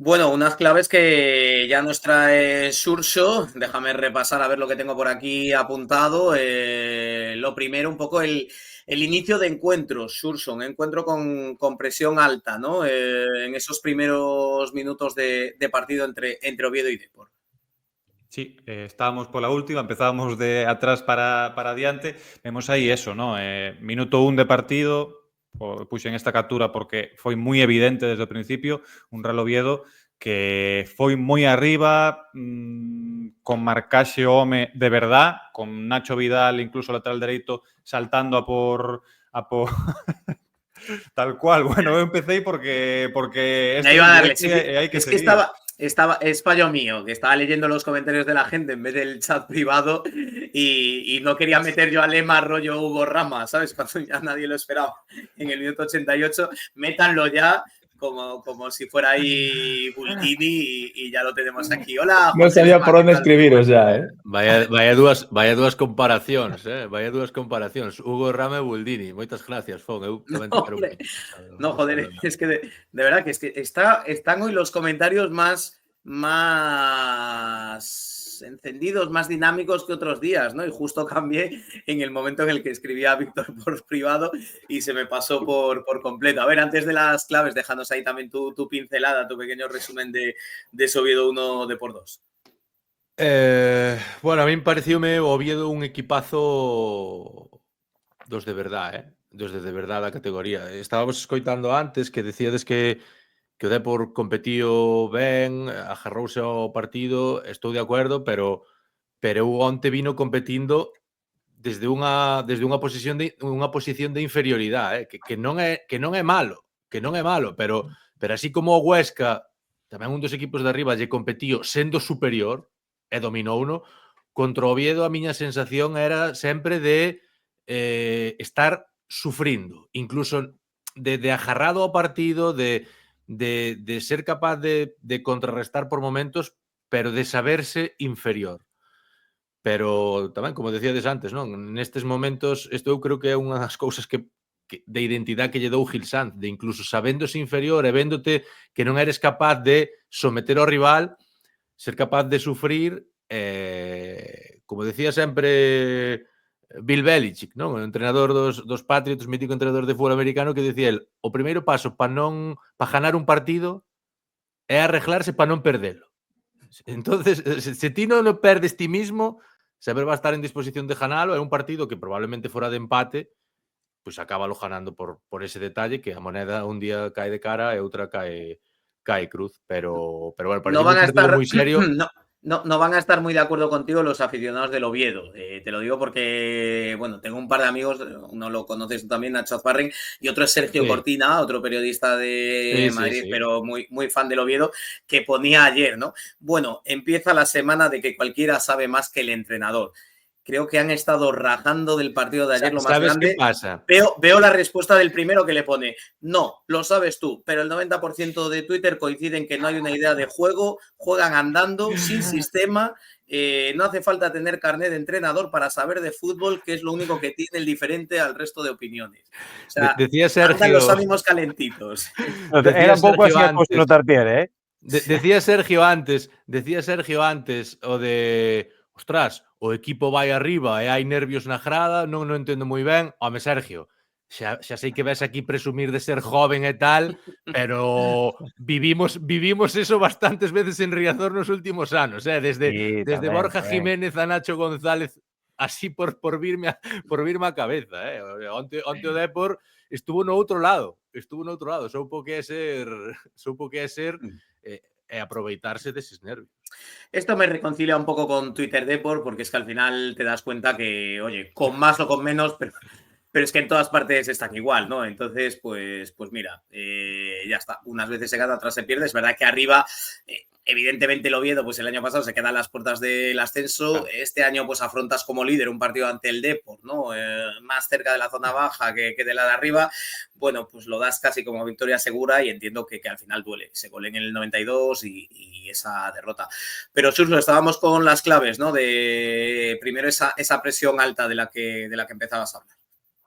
Bueno, unas claves que ya nos trae Xurxo. Déjame repasar a ver lo que tengo por aquí apuntado. Lo primero, un poco el inicio de encuentros, Xurxo, un encuentro con presión alta, ¿no? En esos primeros minutos de partido entre Oviedo y Depor. Sí, estábamos pola última, empezábamos de atrás para adiante. Vemos aí eso, ¿no? Minuto 1 de partido, puxen esta captura porque foi moi evidente desde o principio, un Real Oviedo que foi moi arriba, con marcaxe o home de verdad, con Nacho Vidal, incluso lateral dereito, saltando a por tal cual. Bueno, eu empecé porque Ya isto é iba un a darle, directo sí, e hai que es que seguir. es fallo mío, que estaba leyendo los comentarios de la gente en vez del chat privado y no quería meter yo a Lema rollo Hugo Rama, ¿sabes? Cuando ya nadie lo esperaba en el minuto 88, métanlo ya como si fuera ahí Bultini y ya lo tenemos aquí. Hola, No José sabía Lema, por ¿qué onde tal? Muy escribiros buenas. ya, eh? Vaya dúas comparacións, vaya dúas comparacións. Hugo Rama e Buldini. Moitas gracias, Fon. Eu No, tamén te quero hombre, moito. no, joder, es que de verdad que es que están hoy los comentarios más encendidos, más dinámicos que otros días, ¿no? Y justo cambié en el momento en el que escribía a Víctor por privado y se me pasó por completo. A ver, antes de las claves, déjanos ahí también tu pincelada, tu pequeño resumen de ese Oviedo 1 de por 2. Bueno, a min pareciume o Oviedo un equipazo dos de verdade, dos de verdade da categoría. Estábamos escoitando antes que decíades que o Depor competiu ben, agarrouse ao partido, estou de acordo, pero eu onte vino competindo desde unha posición de inferioridade, que non é malo, pero así como o Huesca, tamén un dos equipos de arriba lle competiu sendo superior e dominouno, contra o Oviedo a miña sensación era sempre de estar sufrindo, incluso de agarrado ao partido, de ser capaz de contrarrestar por momentos, pero de saberse inferior. Pero tamén, como decíades antes, non? Nestes momentos, isto eu creo que é unha das cousas que de identidade que lle dou Gil Sanz, de incluso sabéndose inferior e véndote que non eres capaz de someter ao rival, ser capaz de sufrir, como decía sempre Bill Belichick, non? O entrenador dos Patriots, mítico entrenador de fútbol americano, que decía el, o primeiro paso para ganar un partido é arreglarse para non perdelo. Entonces, se ti non o perdes ti mismo, saber va a estar en disposición de ganalo, é un partido que probablemente fora de empate, pois acábalo ganando por ese detalle, que a moneda un día cae de cara e outra cae cruz, pero bueno, No pareceu van un a partido estar, moi serio. no van a estar muy de acuerdo contigo los aficionados del Oviedo. Te lo digo porque, bueno, tengo un par de amigos, uno lo conoces tú también, Nacho Azparren, y otro es Sergio Sí, Cortina, otro periodista de sí, sí, Madrid, sí. pero muy fan del Oviedo, que ponía ayer, ¿no? Bueno, empieza la semana de que cualquiera sabe más que el entrenador. Creo que han estado rajando del partido de ayer lo más Sabes que grande. pasa? Veo la respuesta del primero que le pone, no, lo sabes tú, pero el 90% de Twitter coinciden que no hay una idea de juego, juegan andando, sin sistema, no hace falta tener carnet de entrenador para saber de fútbol, que es lo único que tiene el diferente al resto de opiniones. O sea, Decía andan los Sergio, ánimos calentitos. Era decía un pouco así Sergio a cuestión antes, do Tartier, decía Sergio antes o de, ostras, o equipo vai arriba e hai nervios na grada, non entendo moi ben. Home, Sergio, xa sei que ves aquí presumir de ser joven e tal, pero vivimos eso bastantes veces en Riazor nos últimos anos, Sí, desde tamén, Borja tamén. Jiménez a Nacho González, así por virme a cabeza, Onte o Depor estuvo no outro lado, soupo que é ser e aproveitarse deses nervios. Esto me reconcilia un poco con Twitter Deport, porque es que al final te das cuenta que, oye, con más o con menos, pero es que en todas partes están igual, ¿no? Entonces, pues mira, ya está. Unas veces se gana, otras se pierde. Es verdad que arriba, evidentemente el Oviedo, pues el año pasado se queda en las puertas del ascenso. Claro. Este año, pues afrontas como líder un partido ante el Deport, ¿no? Más cerca de la zona baja que de la de arriba. Bueno, pues lo das casi como victoria segura y entiendo que al final duele. Se gol en el 92 y esa derrota. Pero Surso, estábamos con las claves, ¿no? De primero esa presión alta de la que empezabas a hablar.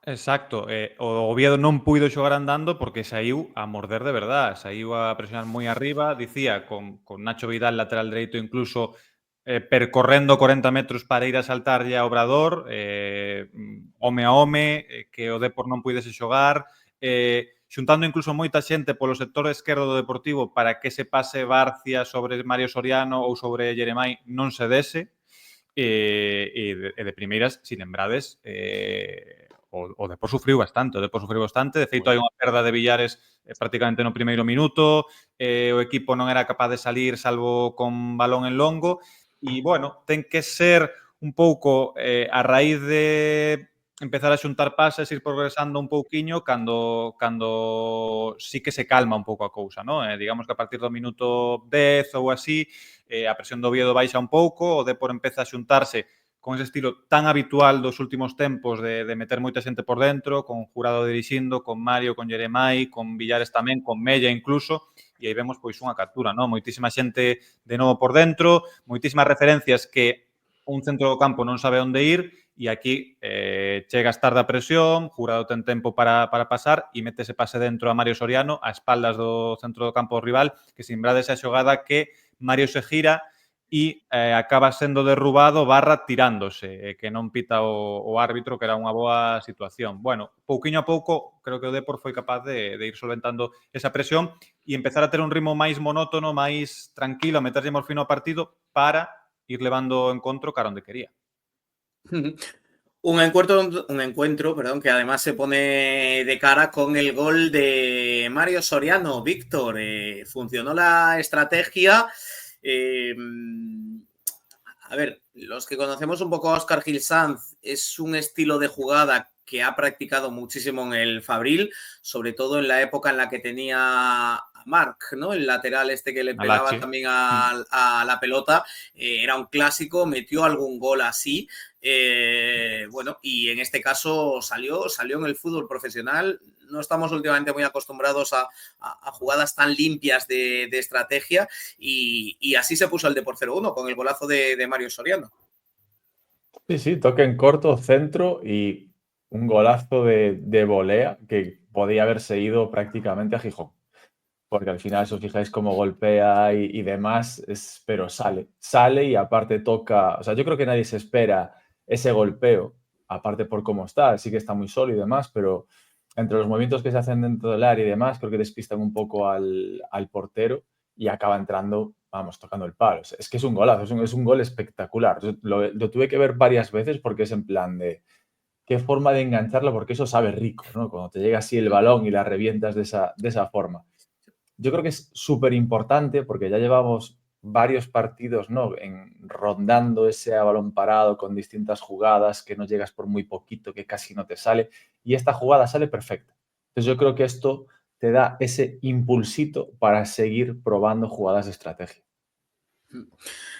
Exacto, o Oviedo non puido xogar andando porque saíu a morder de verdad, saíu a presionar moi arriba, dicía, con Nacho Vidal, lateral dereito, incluso percorrendo 40 metros para ir a saltarlle a Obrador, home a home, que o Depor non puidese xogar, xuntando incluso moita xente polo sector esquerdo do Deportivo para que ese pase Barcia sobre Mario Soriano ou sobre Jeremai non se dese, e de primeiras, si lembrades, o Depor sufriu bastante, de feito hai unha perda de Villares prácticamente no primeiro minuto, o equipo non era capaz de salir salvo con balón en longo, e bueno, ten que ser un pouco a raíz de empezar a xuntar pases, ir progresando un pouquiño cando sí que se calma un pouco a cousa, ¿no? Digamos que a partir do minuto 10 ou así, a presión do Oviedo baixa un pouco, o Depor empeza a xuntarse con ese estilo tan habitual dos últimos tempos de meter moita xente por dentro, con Jurado dirixindo, con Mario, con Jeremai, con Villares tamén, con Mella incluso, e aí vemos pois unha captura, ¿no? Moitísima xente de novo por dentro, moitísimas referencias que un centro do campo non sabe onde ir, e aquí chegas tarde a presión, Jurado ten tempo para pasar e mete ese pase dentro a Mario Soriano a espaldas do centro do campo rival, que se lembrades esa xogada que Mario se gira e acaba sendo derrubado / tirándose, que non pita o árbitro, que era unha boa situación. Bueno, pouquiño a pouco, creo que o Depor foi capaz de ir solventando esa presión e empezar a ter un ritmo máis monótono, máis tranquilo, a meterlle morfino ao partido para ir levando o encontro cara onde quería. Un encuentro, perdón, que además se pone de cara con el gol de Mario Soriano. Víctor, funcionó la estrategia. A ver, los que conocemos un poco a Óscar Gil Sanz, es un estilo de jugada que ha practicado muchísimo en el Fabril, sobre todo en la época en la que tenía a Marc, ¿no? El lateral este que le pegaba también a la pelota, era un clásico, metió algún gol así, bueno, y en este caso salió en el fútbol profesional. No estamos últimamente muy acostumbrados a jugadas tan limpias de estrategia y así se puso el Depor 0-1 con el golazo de Mario Soriano. Sí, toque en corto, centro y un golazo de volea que podía haberse ido prácticamente a Gijón. Porque al final, si os fijáis cómo golpea y demás, pero sale y aparte toca. O sea, yo creo que nadie se espera ese golpeo, aparte por cómo está, sí que está muy sólido y demás, pero entre los movimientos que se hacen dentro del área y demás, creo que despistan un poco al portero y acaba entrando, vamos, tocando el palo. Es que es un golazo, es un gol espectacular. Lo tuve que ver varias veces porque es en plan de qué forma de engancharlo, porque eso sabe rico, ¿no? Cuando te llega así el balón y la revientas de esa forma. Yo creo que es súper importante porque ya llevamos varios partidos, ¿no? Rondando ese a balón parado con distintas jugadas, que no llegas por muy poquito, que casi no te sale, y esta jugada sale perfecta. Entonces yo creo que esto te da ese impulsito para seguir probando jugadas de estrategia.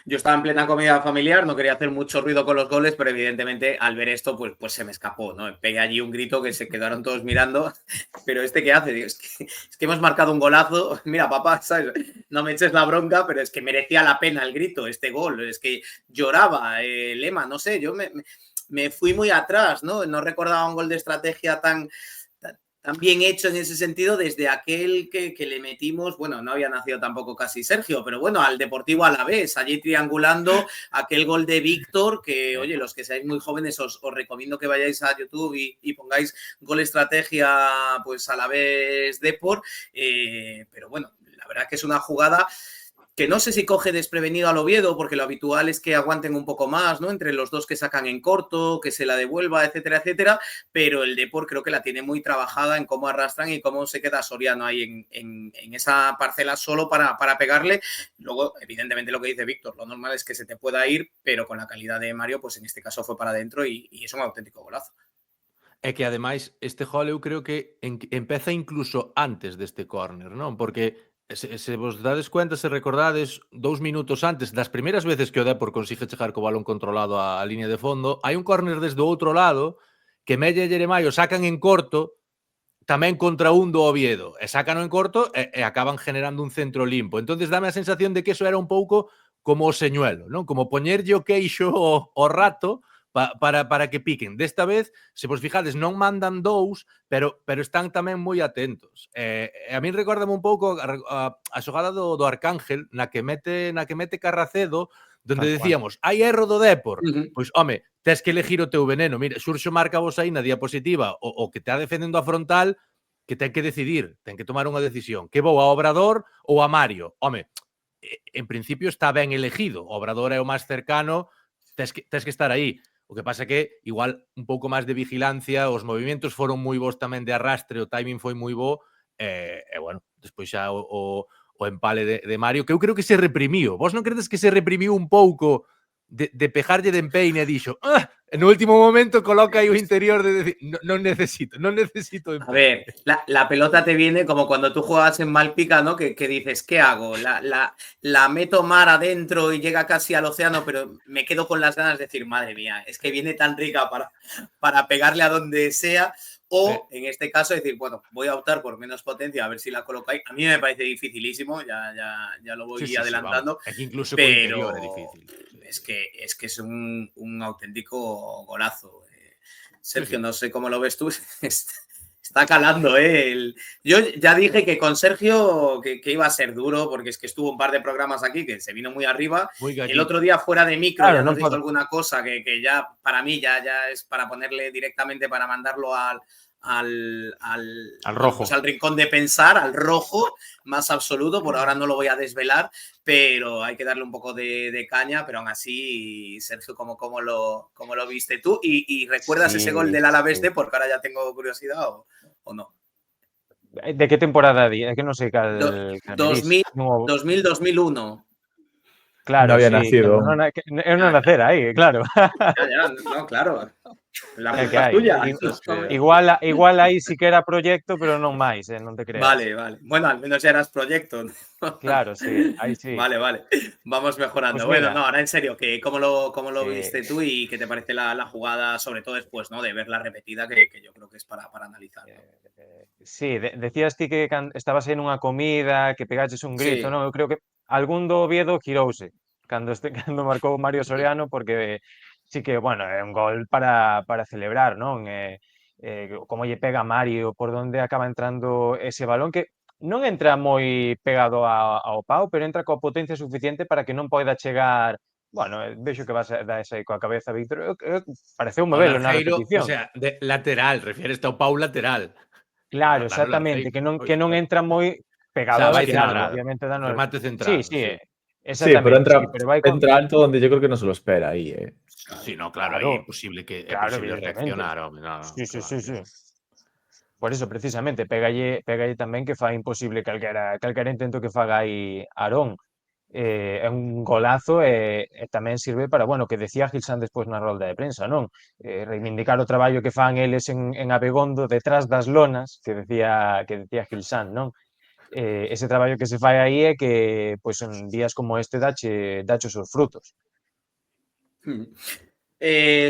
Yo estaba en plena comida familiar, no quería hacer mucho ruido con los goles, pero evidentemente al ver esto, pues se me escapó, ¿no? Pegué allí un grito que se quedaron todos mirando, pero ¿qué hace? Digo, es que hemos marcado un golazo, mira papá, ¿sabes? No me eches la bronca, pero es que merecía la pena el grito, este gol, es que lloraba, Lema, no sé, yo me fui muy atrás, ¿no? No recordaba un gol de estrategia tan bien hecho en ese sentido desde aquel que le metimos, bueno, no había nacido tampoco casi Sergio, pero bueno, al Deportivo Alavés, allí triangulando aquel gol de Víctor, que oye, los que seáis muy jóvenes os recomiendo que vayáis a YouTube y pongáis gol estrategia, pues Alavés Depor, pero bueno, la verdad que es una jugada que no sé si coge desprevenido al Oviedo, porque lo habitual es que aguanten un poco más, ¿no? Entre los dos que sacan en corto, que se la devuelva, etcétera, etcétera, pero el Depor creo que la tiene muy trabajada en cómo arrastran y cómo se queda Soriano ahí en esa parcela solo para pegarle. Luego, evidentemente, lo que dice Víctor, lo normal es que se te pueda ir, pero con la calidad de Mario, pues en este caso fue para adentro y es un auténtico golazo. É que, ademais, este gol eu creo que empeza incluso antes deste córner, non? Porque se vos dades cuenta, se recordades 2 minutos antes, das primeiras veces que o Depor consigue chegar co balón controlado á línea de fondo, hai un córner desde o outro lado que Mella e Jeremai o sacan en corto tamén contra un do Oviedo, e sacan en corto e acaban generando un centro limpo. Entonces dame a sensación de que eso era un pouco como o señuelo, non? Como poñerlle o queixo ao rato para que piquen. Desta vez, se vos fijades, non mandan 2, pero están tamén moi atentos. A min recórdame un pouco a xogada do Arcángel na que mete Carracedo, donde decíamos, hai erro do Dépor. Pois, home, tes que elegir o teu veneno. Mira, Xurxo marca vos aí na diapositiva o que te defendendo a frontal, que ten que decidir, ten que tomar unha decisión. Que vou a Obrador ou a Mario? Home, en principio está ben elegido. Obrador é o máis cercano, tes que estar aí. O que pasa é que igual un pouco máis de vigilancia, os movimentos foron moi bons tamén de arrastre, o timing foi moi bo, e bueno, despois xa o empale de Mario, que eu creo que se reprimiu. Vos non credes que se reprimiu un pouco de pejarlle de empeine e dixo, no último momento coloca aí o interior de decir, non necesito empeine. A ver, la pelota te viene como cuando tú juegas en Malpica, ¿no? Que dices, ¿qué hago? La meto mar adentro y llega casi al océano, pero me quedo con las ganas de decir, madre mía, es que viene tan rica para pegarle a donde sea. O, en este caso, decir, bueno, voy a optar por menos potencia, a ver si la coloco ahí. A mí me parece dificilísimo, ya lo voy adelantando. Sí, incluso pero con interior es difícil. Es que es un auténtico golazo. Sergio, no sé cómo lo ves tú. Está calando, ¿eh? Yo ya dije que con Sergio que iba a ser duro, porque es que estuvo un par de programas aquí que se vino muy arriba. El otro día fuera de micro ya nos dijo alguna cosa que ya para mí ya es para ponerle directamente, para mandarlo al rojo. Pues al rincón de pensar, al rojo más absoluto. Por ahora no lo voy a desvelar, pero hay que darle un poco de caña. Pero aún así, Sergio, ¿cómo lo viste tú? ¿Y recuerdas ese gol del Alavés de? Porque ahora ya tengo curiosidad, ¿o no? De qué temporada? Es que no sé. 2000-2001. Claro, no había sí, nacido. Claro, no nacer ahí, claro. No, claro. La É que culpa es hai. tuya. Igual aí sí que era proyecto, pero non máis, non te creas. Vale. Bueno, al menos ya eras proyecto. Claro, sí, ahí sí. Vale. Vamos mejorando. Pues bueno, no, ahora en serio, ¿cómo lo Sí. viste tú y qué te parece la jugada, sobre todo después, ¿no? De verla repetida, que yo creo que es para analizar, ¿no? Sí, decías ti que estabas en unha comida, que pegaches un grito, Sí. non? Eu creo que algún do Oviedo girouse cando marcou Mario Soriano, porque sí que, bueno, é un gol para celebrar, non? Como lle pega a Mario, por onde acaba entrando ese balón, que non entra moi pegado ao pau, pero entra coa potencia suficiente para que non poida chegar. Bueno, vexo que vas a dar esa aí coa cabeza, Víctor. Pareceume velo na repetición. O sea, de lateral, refieres ao pau lateral. Claro, exactamente, que non entra moi pegado O sea, vai ao final, centrado, obviamente dando. remate centrado, Sí, sí. exactamente. Sí, pero vai con. entra alto donde yo creo que no se lo espera ahí, ¿eh? Sí, no, claro, Claro. é imposible Claro, evidentemente. reaccionar, home, no, Sí. claro. Por eso, precisamente, pégalle tamén que fai imposible calquera intento que faga aí Aarón. É un golazo e tamén sirve para, bueno, que decía Gilsán despois na rolda de prensa, non? Reivindicar o traballo que fan eles en Abegondo detrás das lonas, que decía Gilsán, non? Ese traballo que se fai aí é que, pois, en días como este dache os seus frutos.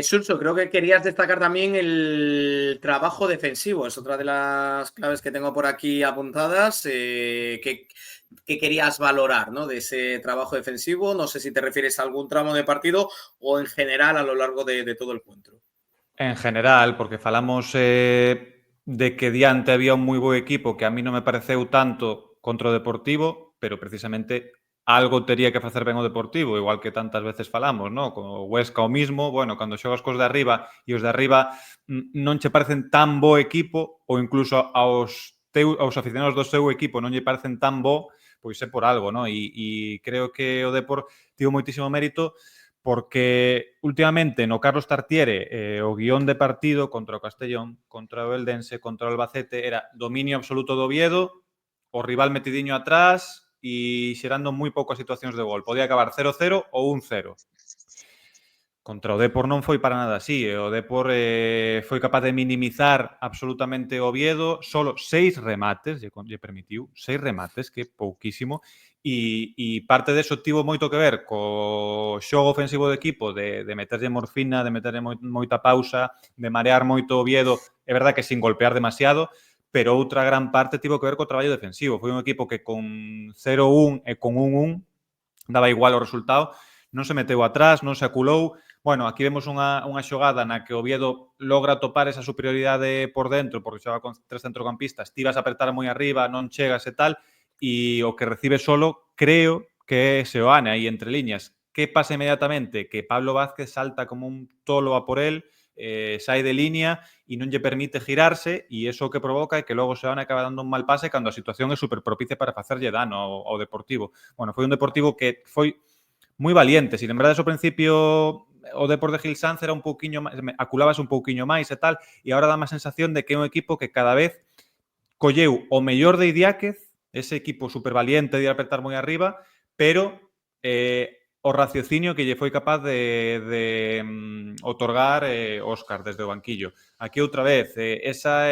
Surso, creo que querías destacar también el trabajo defensivo. Es otra de las claves que tengo por aquí apuntadas. Que querías valorar, ¿no? De ese trabajo defensivo. No sé si te refieres a algún tramo de partido o en general a lo largo de todo el encuentro. En general, porque falamos de que diante había un moi bo equipo que a mí non me pareceu tanto contra o Deportivo, pero precisamente algo tería que facer ben o Deportivo, igual que tantas veces falamos, ¿no? Como o Huesca o mismo, bueno, cando xogas cos de arriba e os de arriba non che parecen tan bo equipo, ou incluso aos aficionados do seu equipo non lle parecen tan bo, pois é por algo, ¿no? E creo que o Depor tivo moitísimo mérito porque últimamente no Carlos Tartiere o guión de partido contra o Castellón, contra o Eldense, contra o Albacete era dominio absoluto do Oviedo, o rival metidiño atrás e xerando moi poucas situacións de gol. Podía acabar 0-0 ou 1-0. Contra o Depor non foi para nada así. O Depor foi capaz de minimizar absolutamente o Oviedo. Solo 6 remates, lle permitiu. 6 remates, que pouquísimo. E parte deso tivo moito que ver co xogo ofensivo do equipo, de meterlle morfina, de meterlle moita pausa, de marear moito o Oviedo. É verdad que sin golpear demasiado, pero outra gran parte tivo que ver co traballo defensivo. Foi un equipo que con 0-1 e con 1-1 daba igual o resultado, non se meteu atrás, non se aculou. Bueno, aquí vemos unha xogada na que o Oviedo logra topar esa superioridade por dentro, porque xoga con 3 centrocampistas, ti vas a apretar moi arriba, non chegas e tal, e o que recibe solo, creo que é Seoane aí entre liñas. Que pasa inmediatamente? Que Pablo Vázquez salta como un tolo a por él, sai de línea e non lle permite girarse, e iso o que provoca é que logo Seoane acaba dando un mal pase cando a situación é super propicia para facerlle dano ao Deportivo. Bueno, foi un Deportivo que foi moi valiente. Si lembrades ao principio o Depor de Gil Sanz era un pouquiño máis, aculabas un pouquiño máis e tal, e agora dá má sensación de que é un equipo que cada vez colleu o mellor de Idiáquez, ese equipo super valiente de apertar moi arriba, pero o raciocinio que lle foi capaz de otorgar Óscar desde o banquillo. Aquí outra vez, esa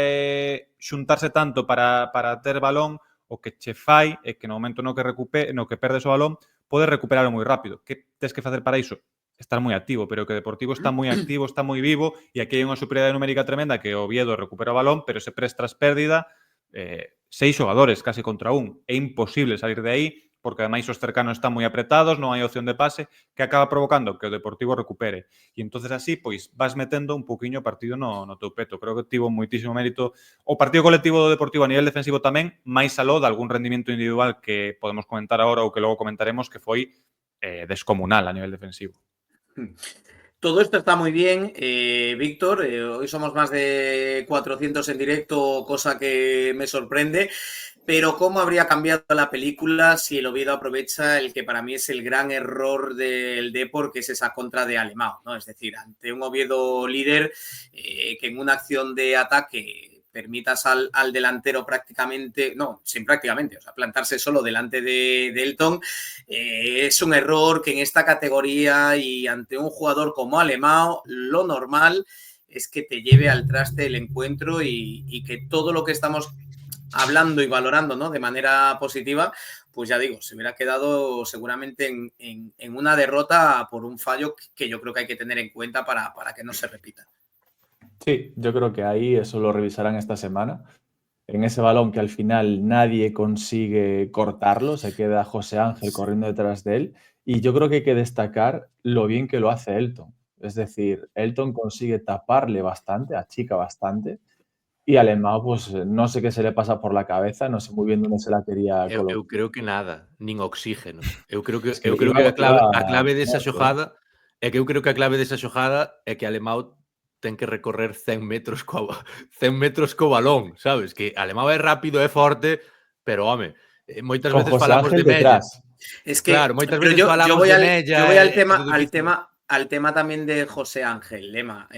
xuntarse tanto para ter balón, o que che fai é que no momento no que perdes o balón, podes recuperarlo moi rápido. Que tes que facer para iso? Estar moi activo, pero que o Deportivo está moi activo, está moi vivo, e aquí hai unha superioridade numérica tremenda que o Oviedo recupera o balón, pero se prestas pérdida, 6 xogadores casi contra un. É imposible salir de aí, porque ademais os cercanos están moi apretados, non hai opción de pase, que acaba provocando que o Deportivo recupere. E entonces así, pois, vas metendo un poquinho o partido no teu peto. Creo que tivo moitísimo mérito o partido colectivo do Deportivo a nivel defensivo tamén, máis aló de algún rendimento individual que podemos comentar agora ou que logo comentaremos, que foi descomunal a nivel defensivo. Todo esto está muy bien, Víctor. Hoy somos más de 400 en directo, cosa que me sorprende. Pero ¿cómo habría cambiado la película si el Oviedo aprovecha el que para mí es el gran error del Depor, que es esa contra de Alemão, ¿no? Es decir, ante un Oviedo líder que en una acción de ataque permitas al delantero prácticamente, o sea, plantarse solo delante de Elton, es un error que en esta categoría y ante un jugador como Alemão, lo normal es que te lleve al traste el encuentro y que todo lo que estamos hablando y valorando, ¿no?, de manera positiva, pues ya digo, se hubiera quedado seguramente en una derrota por un fallo que yo creo que hay que tener en cuenta para que no se repita. Sí, yo creo que ahí eso lo revisarán esta semana. En ese balón que al final nadie consigue cortarlo, se queda José Ángel corriendo detrás de él. Y yo creo que hay que destacar lo bien que lo hace Elton. Es decir, Elton consigue taparle bastante, achica bastante. Y Alemão, pues non sei que se le pasa por la cabeza, non sei moi bien onde se la quería colocar. Eu creo que nada, nin oxígeno. Eu creo que Es que a iba clave desa muerto, xogada é que eu creo que a clave desa xogada é que Alemão ten que recorrer 100 metros co balón, sabes? Que Alemão é rápido, é forte, pero, home, moitas con veces José falamos Ángel de Mella. detrás. Es que, Claro, moitas pero veces falamos de Mella. yo voy al tema también de José Ángel, Lema.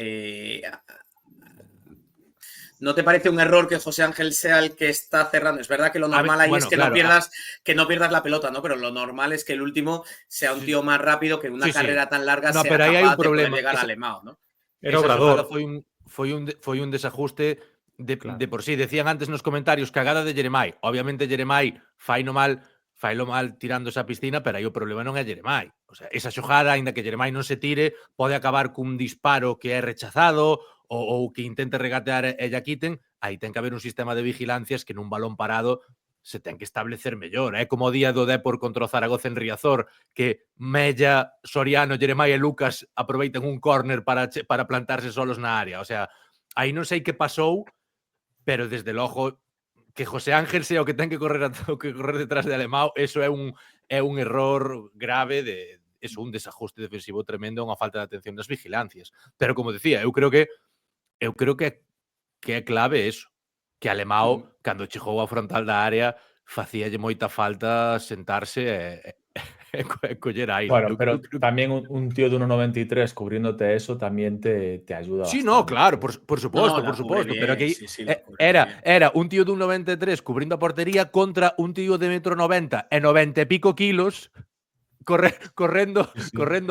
¿No te parece un error que José Ángel sea el que está cerrando? Es verdad que lo normal ahí es que, claro, no pierdas la pelota, ¿no? Pero lo normal es que el último sea un tío más rápido, que en una carrera tan larga sea pero aí hai un capaz de problema. poder llegar a Alemão, ¿no? Era Obrador. Foi un desajuste Claro. de por sí. Decían antes nos comentarios cagada de Jeremai. Obviamente Jeremai faino mal tirando esa piscina, pero aí o problema non é Jeremai. O sea, esa xojada, aínda que Jeremai non se tire, pode acabar cun disparo que é rechazado ou que intente regatear e lla quiten. Aí ten que haber un sistema de vigilancias que nun balón parado se ten que establecer mellor. É como o día do Depor contra o Zaragoza en Riazor, que Mella, Soriano, Jeremai e Lucas aproveitan un córner para plantarse solos na área. O sea, aí non sei que pasou, pero desde logo que José Ángel sea o que ten que correr detrás de Alemão, eso é un error grave un desajuste defensivo tremendo, unha falta de atención das vigilancias. Pero como decía, eu creo que é clave eso, que Alemão, cando chegou a frontal da área, facíalle moita falta sentarse e coller aire. Bueno, pero también un tío de 1,93 cubriéndote eso también te ayuda Sí, bastante. no, claro, por suposto, No, por suposto, bien, pero aquí sí, era un tío de 1,93 cubrindo a portería contra un tío de 1,90 m e 90 e pico kilos correndo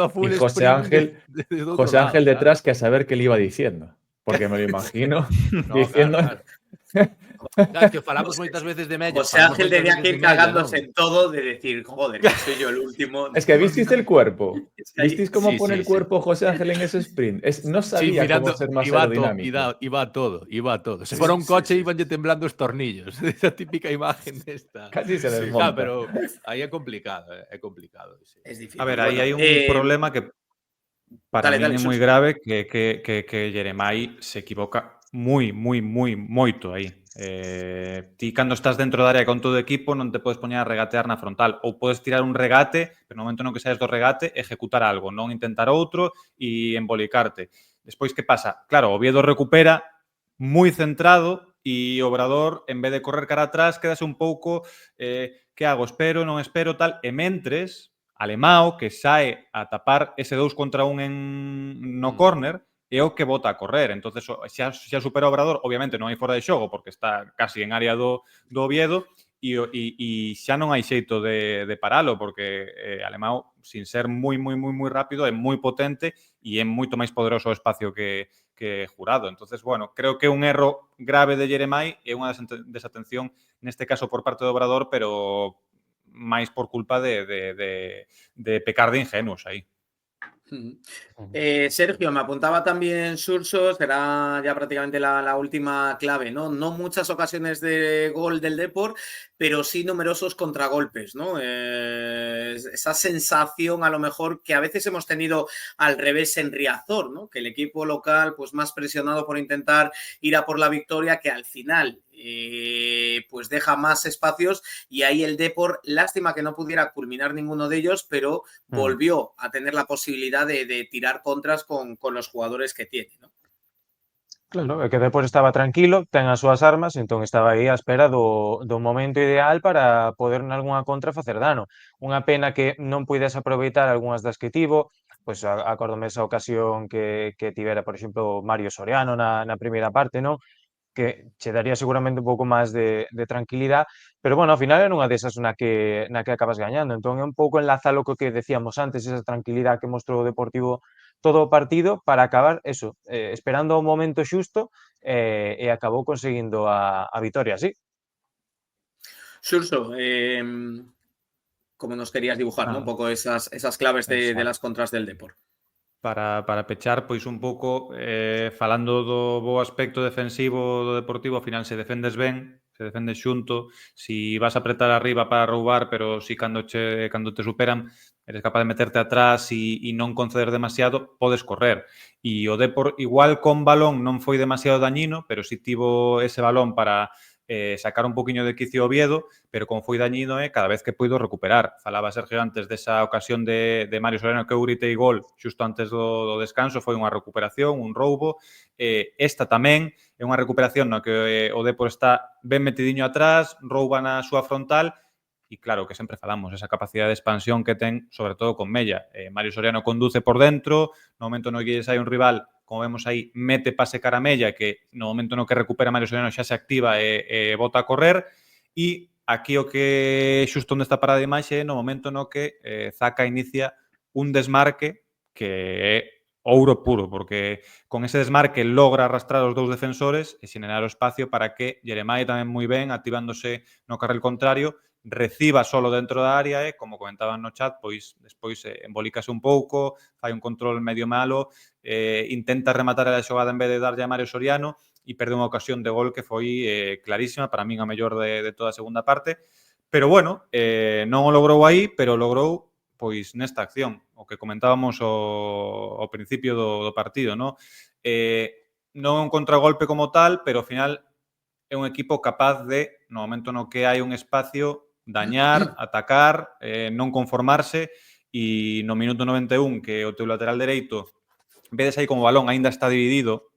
a full Y José sprint Ángel detrás, que a saber qué le iba diciendo. Porque me lo imagino diciendo... Claro. Claro, que falamos moitas veces de Mella. José Ángel tenía que ir cagándose en todo de decir, joder, que soy yo el último. Es que visteis el cuerpo. Es que ahí- ¿Visteis cómo Sí, pone sí, el cuerpo José Ángel en ese sprint? No Sí, sabía mirando, cómo ser más iba aerodinámico. a todo, iba a todo. Se Sí, fuera un sí, coche sí, iban temblando os tornillos. Esa típica imagen esta. Casi se Sí, desmonta. Claro, pero aí é complicado, é complicado. Sí. es difícil. A ver, Bueno, aí hai un problema que para dale, min dale, é moi Suso. grave que Jeremai se equivoca moito aí. Ti cando estás dentro da área con todo o equipo non te podes poñer a regatear na frontal ou podes tirar un regate, pero no momento no que saes do regate ejecutar algo, non intentar outro e embolicarte. Despois, que pasa? Claro, o Oviedo recupera moi centrado e o Obrador, en vez de correr cara atrás, quedase un pouco que hago? Espero, non espero, tal, e mentres Alemao, que sae a tapar ese 2 contra 1 no córner, é o que bota a correr. Entonces xa supera o Obrador, obviamente non hai fora de xogo porque está casi en área do Oviedo e xa non hai xeito de paralo porque Alemao, sin ser moi rápido, é moi potente e é moito máis poderoso o espacio que Jurado. Entonces, bueno, creo que un erro grave de Jeremai é unha desatención neste caso por parte do Obrador, pero máis por culpa de pecar de ingenuos aí. Sergio, me apuntaba también Surso, será ya prácticamente la última clave, ¿no? No muchas ocasiones de gol del Depor, pero sí numerosos contragolpes, ¿no? Esa sensación a lo mejor que a veces hemos tenido al revés en Riazor, ¿no? Que el equipo local, pues más presionado por intentar ir a por la victoria, que al final pues deja más espacios y ahí el Depor, lástima que no pudiera culminar ninguno de ellos, pero volvió a tener la posibilidad de tirar contras con los jugadores que tiene, ¿no? Claro, é que Depor estaba tranquilo, ten as súas armas, entón estaba aí á espera do momento ideal para poder nalgunha contra facer dano. Unha pena que non puides aproveitar algunhas das que tivo, pois acórdome esa ocasión que tivera, por exemplo, Mario Soriano na primeira parte, non? Que che daría seguramente un pouco máis de tranquilidade, pero bueno, ao final é unha desas na que acabas gañando. Entón é un pouco enlazalo co que decíamos antes, esa tranquilidade que mostrou o Deportivo todo o partido para acabar eso, esperando o momento xusto e acabou conseguindo a vitoria, sí. Surso, como nos querías dibujar, ¿no? Un poco esas claves de las contras del Depor. Para pechar, pois un pouco falando do bo aspecto defensivo do Deportivo, ao final se defendes ben, se defendes xunto, si vas a apretar arriba para roubar, pero si cando te superan eres capaz de meterte atrás e non conceder demasiado, podes correr. E o Depor igual con balón non foi demasiado dañino, pero si tivo ese balón para sacar un poquinho de quicio Oviedo, pero como foi dañino cada vez que puido recuperar. Falaba Sergio antes desa ocasión de Mario Soriano que eu gritei gol xusto antes do descanso, foi unha recuperación, un roubo. Esta tamén é unha recuperación no que o Depor está ben metidiño atrás, rouba na súa frontal e claro, que sempre falamos, esa capacidade de expansión que ten, sobre todo con Mella. Mario Soriano conduce por dentro, no momento no que hai un rival, como vemos aí, mete pase cara a Mella, que no momento no que recupera Mario Soriano xa se activa e bota a correr, e aquí o que xusto onde está parada a imaxe é no momento no que Zaka inicia un desmarque que é ouro puro, porque con ese desmarque logra arrastrar os dous defensores e xenerar o espacio para que Jeremai tamén moi ben, activándose no carril contrario, reciba solo dentro da área e, como comentaban no chat, pois despois embolícase un pouco, fai un control medio malo, intenta rematar a xogada en vez de darlle a Mario Soriano e perde unha ocasión de gol que foi clarísima, para min a mellor de toda a segunda parte, pero bueno, non o logrou aí, pero logrou pois nesta acción, o que comentábamos ao principio do partido, non? Non é un contragolpe como tal, pero ao final é un equipo capaz de, no momento no que hai un espacio, dañar, atacar, non conformarse e no minuto 91 que o teu lateral dereito vedes aí como o balón aínda está dividido,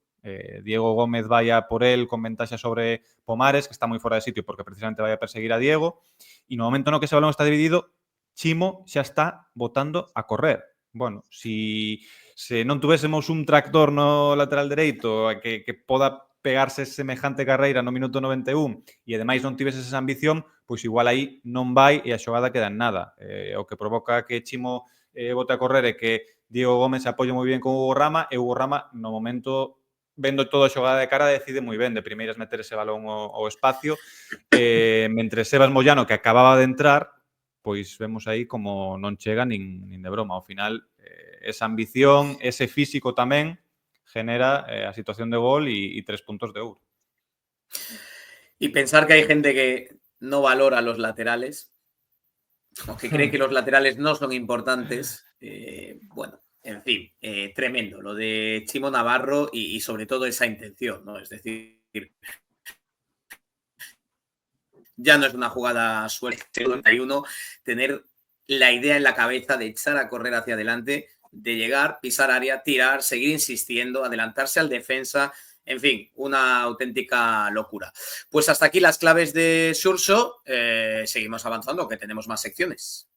Diego Gómez vai a por el con ventaxa sobre Pomares, que está moi fora de sitio porque precisamente vai a perseguir a Diego, e no momento no que ese balón está dividido, Chimo xa está botando a correr. Bueno, se non tuvéssemos un tractor no lateral dereito que poda pegarse semejante carreira no minuto 91 e ademais non tiveses esa ambición, pois igual aí non vai e a xogada queda en nada. O que provoca que Chimo bote a correr é que Diego Gómez se apoia moi bien con Hugo Rama e Hugo Rama no momento vendo toda a xogada de cara, decide moi ben de primeiras meter ese balón ao espacio. Mentre Sebas Moyano, que acababa de entrar, pois vemos aí como non chega nin de broma. Ao final, esa ambición, ese físico tamén, genera a situación de gol y 3 puntos de ouro. Y pensar que hay gente que no valora los laterales, o que cree que los laterales no son importantes, bueno, en fin, tremendo lo de Chimo Navarro y sobre todo esa intención, ¿no? Es decir, ya no es una jugada suelta, 91, tener la idea en la cabeza de echar a correr hacia adelante, de llegar, pisar área, tirar, seguir insistiendo, adelantarse al defensa, en fin, una auténtica locura. Pues hasta aquí las claves de Xurxo, seguimos avanzando, que tenemos más secciones.